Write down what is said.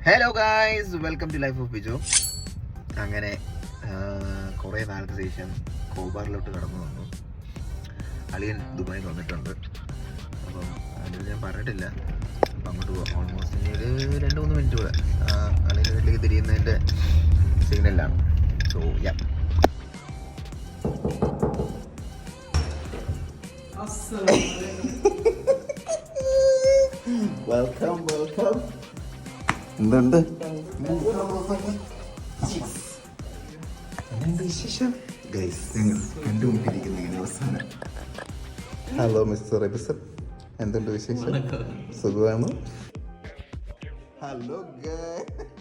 Hello guys, welcome to life of Biju. അങ്ങനെ കുറേ നാളത്തെ ശേഷം കോബാറിലോട്ട് കടന്നു വന്നു. അളിയൻ ദുബായിൽ വന്നിട്ടുണ്ട്. അപ്പം അതിൽ ഞാൻ പറഞ്ഞിട്ടില്ല. അപ്പം അങ്ങോട്ട് പോകാം. ഓൾമോസ്റ്റ് ഇനി ഒരു 2-3 മിനിറ്റ് കൂടെ അളിയൻ്റെ വീട്ടിലേക്ക് തിരിയുന്നതിൻ്റെ സിഗ്നലാണ്. So yeah, welcome welcome. എന്തുണ്ട് വിശേഷം ഗൈസ്? ഞങ്ങൾ കണ്ടുമുട്ടിയിരിക്കുന്ന ഇങ്ങനെ അവസാനം. ഹലോ മിസ്റ്റർ എബിസൺ, എന്തുണ്ട് വിശേഷം? സുഖമാണ്. Hello guys.